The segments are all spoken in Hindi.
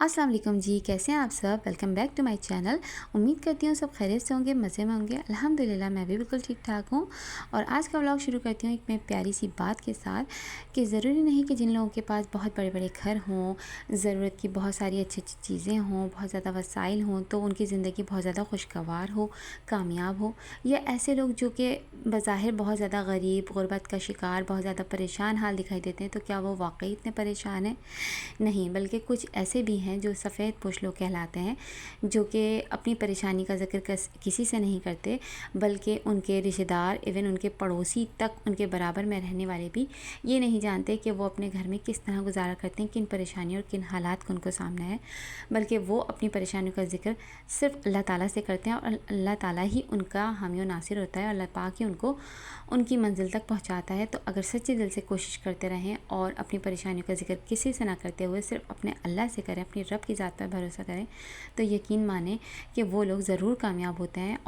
अस्सलाम वालेकुम जी, कैसे हैं आप सब। Welcome back to my channel. उम्मीद करती हूँ सब खैरियत से होंगे, मज़े में होंगे। अल्हम्दुलिल्लाह मैं भी बिल्कुल ठीक ठाक हूँ। और आज का व्लॉग शुरू करती हूँ एक मैं प्यारी सी बात के साथ कि ज़रूरी नहीं कि जिन लोगों के पास बहुत बड़े बड़े घर हों, ज़रूरत की बहुत सारी अच्छी अच्छी चीज़ें हों, बहुत ज़्यादा वसाइल हों, तो उनकी ज़िंदगी बहुत ज़्यादा खुशगवार हो, कामयाब हो। या ऐसे लोग जो कि बज़ाहिर बहुत ज़्यादा गरीब, गुरबत का शिकार, बहुत ज़्यादा परेशान हाल दिखाई देते हैं, तो क्या वो वाकई इतने परेशान हैं? नहीं, बल्कि कुछ ऐसे भी हैं जो सफ़ेद पोश लोग कहलाते हैं, जो कि अपनी परेशानी का ज़िक्र किसी से नहीं करते, बल्कि उनके रिश्तेदार, इवन उनके पड़ोसी तक, उनके बराबर में रहने वाले भी ये नहीं जानते कि वो अपने घर में किस तरह गुजारा करते हैं, किन परेशानियों और किन हालात का उनको सामना है। बल्कि वो अपनी परेशानियों का ज़िक्र सिर्फ़ अल्लाह ताला से करते हैं और अल्लाह ताला ही उनका हामी और नासिर होता है और अल्लाह पाक ही उनको उनकी मंज़िल तक पहुँचाता है। तो अगर सच्चे दिल से कोशिश करते रहें और अपनी परेशानियों का ज़िक्र किसी से ना करते हुए सिर्फ़ अपने अल्लाह से करें, अपनी रब की ज़ात पर भरोसा करें, तो यकीन मानें कि वो लोग ज़रूर कामयाब होते हैं।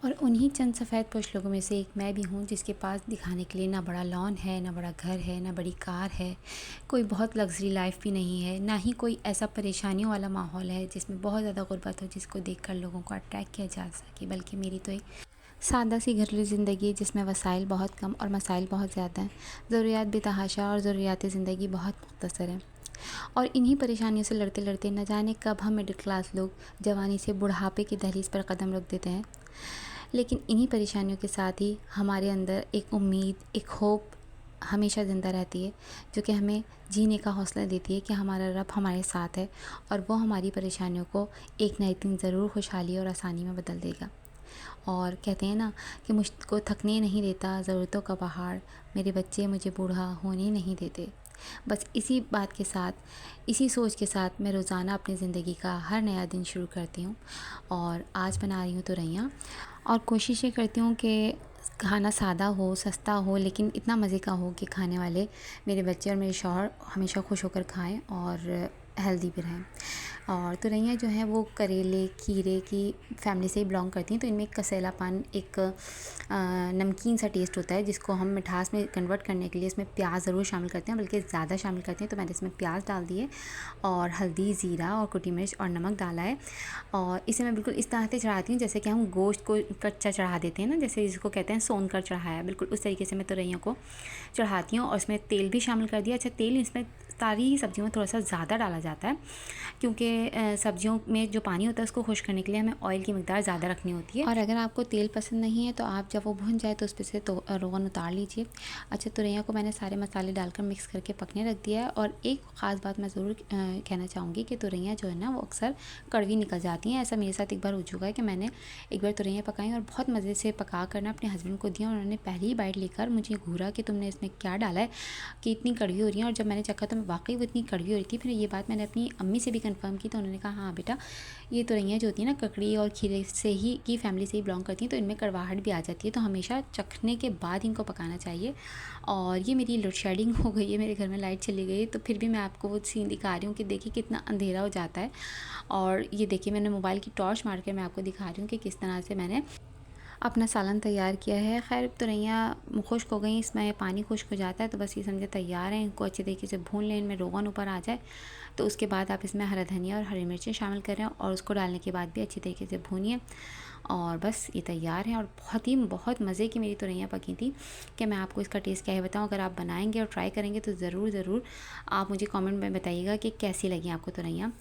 और उन्हीं चंद सफ़ेद पोश लोगों में से एक मैं भी हूँ, जिसके पास दिखाने के लिए ना बड़ा लॉन है, ना बड़ा घर है, ना बड़ी कार है, कोई बहुत लग्ज़री लाइफ भी नहीं है, ना ही कोई ऐसा परेशानियों वाला माहौल है जिसमें बहुत ज़्यादा गुर्बत हो, जिसको देखकर लोगों को अट्रैक्ट किया जा सके। बल्कि मेरी तो एक सादा सी घरेलू ज़िंदगी जिसमें वसाइल बहुत कम और मसाइल बहुत ज़्यादा हैं, ज़रूरियात बेतहाशा और ज़रूरियात ज़िंदगी बहुत मुख्तसर हैं। और इन्हीं परेशानियों से लड़ते लड़ते न जाने कब हम मिडिल क्लास लोग जवानी से बुढ़ापे की दहलीज पर कदम रख देते हैं। लेकिन इन्हीं परेशानियों के साथ ही हमारे अंदर एक उम्मीद, एक होप हमेशा ज़िंदा रहती है, जो कि हमें जीने का हौसला देती है कि हमारा रब हमारे साथ है और वो हमारी परेशानियों को एक ना एक दिन ज़रूर खुशहाली और आसानी में बदल देगा। और कहते हैं ना कि मुझको थकने नहीं देता ज़रूरतों का पहाड़, मेरे बच्चे मुझे बूढ़ा होने नहीं देते। बस इसी बात के साथ, इसी सोच के साथ मैं रोज़ाना अपनी ज़िंदगी का हर नया दिन शुरू करती हूँ। और आज बना रही हूँ तुरैया और कोशिश ये करती हूँ कि खाना सादा हो, सस्ता हो, लेकिन इतना मज़े का हो कि खाने वाले मेरे बच्चे और मेरे शौहर हमेशा खुश होकर खाएँ और हेल्दी भी रहें। और तुरैया जो है वो करेले, खीरे की फैमिली से ही बिलोंग करती हैं। तो इनमें एक कसेलापन, एक नमकीन सा टेस्ट होता है, जिसको हम मिठास में कन्वर्ट करने के लिए इसमें प्याज ज़रूर शामिल करते हैं, बल्कि ज़्यादा शामिल करते हैं। तो मैंने इसमें प्याज डाल दिए और हल्दी, ज़ीरा और कुटी मिर्च और नमक डाला है। और इसे मैं बिल्कुल इस तरह से चढ़ाती हूँ जैसे कि हम गोश्त को कच्चा चढ़ा देते हैं ना, जैसे जिसको कहते हैं सोन कर चढ़ाया, बिल्कुल उस तरीके से मैं तुरैया को चढ़ाती हूँ। और इसमें तेल भी शामिल कर दिया। अच्छा, तेल इसमें सारी ही सब्जियों में थोड़ा सा ज़्यादा डाला जाता है, क्योंकि सब्जियों में जो पानी होता है उसको खुश करने के लिए हमें ऑयल की मिकदार ज़्यादा रखनी होती है। और अगर आपको तेल पसंद नहीं है तो आप जब वो भुन जाए तो उस पर से तो रोगन उतार लीजिए। अच्छा, तुरैया को मैंने सारे मसाले डालकर मिक्स करके पकने रख दिया है। और एक ख़ास बात मैं ज़रूर कहना चाहूँगी कि तुरैया जो है ना वो अक्सर कड़वी निकल जाती हैं। ऐसा मेरे साथ एक बार हो चुका है कि मैंने एक बार तुरैया पकाई और बहुत मज़े से पका कर ना अपने हस्बैंड को दिया। उन्होंने पहली ही बाइट लेकर मुझे घूरा कि तुमने इसमें क्या डाला है कि इतनी कड़वी हो रही है। और जब मैंने चखा तो वाकई वो इतनी कड़वी हो रही थी। फिर ये बात मैंने अपनी अम्मी से भी कंफर्म की, तो उन्होंने कहा हाँ बेटा, ये तुरैया जो होती है ना ककड़ी और खीरे से ही की फैमिली से ही बिलोंग करती हैं, तो इनमें कड़वाहट भी आ जाती है, तो हमेशा चखने के बाद इनको पकाना चाहिए। और ये मेरी लोड शेडिंग हो गई है, मेरे घर में लाइट चली गई, तो फिर भी मैं आपको वो सीन दिखा रही हूँ कि देखिए कितना अंधेरा हो जाता है। और ये देखिए मैंने मोबाइल की टॉर्च मार कर मैं आपको दिखा रही हूँ कि किस तरह से मैंने अपना सालन तैयार किया है। खैर तुरैया खुश्क हो गई, इसमें पानी खुश्क हो जाता है, तो बस ये समझे तैयार है। इनको अच्छी तरीके से भून लें, इनमें रोगन ऊपर आ जाए तो उसके बाद आप इसमें हरा धनिया और हरी मिर्चें शामिल करें और उसको डालने के बाद भी अच्छी तरीके से भूनिए। और बस ये तैयार है। और बहुत मज़े की मेरी तुरैया पकी थी कि मैं आपको इसका टेस्ट क्या है बताऊँ। अगर आप बनाएंगे और ट्राई करेंगे तो ज़रूर आप मुझे कमेंट में बताइएगा कि कैसी लगी आपको तुरैया।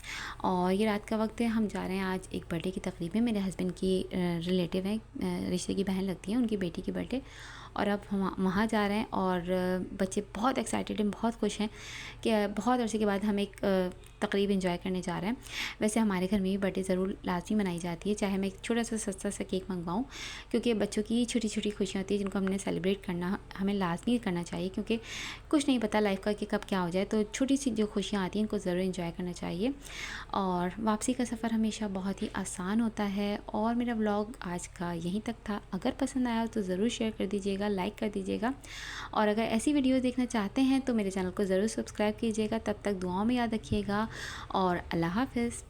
और ये रात का वक्त है, हम जा रहे हैं आज एक बर्थडे की तकरीब में। मेरे हस्बैंड की रिलेटिव है, रिश्ते की बहन लगती है, उनकी बेटी की बर्थडे। और अब हम वहाँ जा रहे हैं और बच्चे बहुत एक्साइटेड हैं, बहुत खुश हैं कि बहुत अरसे के बाद हम एक तकरीब एंजॉय करने जा रहे हैं। वैसे हमारे घर में भी बर्थडे ज़रूर लाजमी मनाई जाती है, चाहे मैं एक छोटा सा सस्ता सा केक मंगवाऊँ, क्योंकि बच्चों की छोटी छोटी खुशियाँ होती है जिनको हमने सेलिब्रेट करना हमें लाजमी करना चाहिए, क्योंकि कुछ नहीं पता लाइफ का कि कब क्या हो जाए। तो छोटी सी जो खुशियाँ आती हैं इनको ज़रूर एंजॉय करना चाहिए। और वापसी का सफ़र हमेशा बहुत ही आसान होता है। और मेरा व्लॉग आज का यहीं तक था। अगर पसंद आया तो ज़रूर शेयर कर दीजिएगा, लाइक कर दीजिएगा। और अगर ऐसी वीडियोस देखना चाहते हैं तो मेरे चैनल को ज़रूर सब्सक्राइब कीजिएगा। तब तक दुआओं में याद रखिएगा और अल्लाह हाफ़िज़।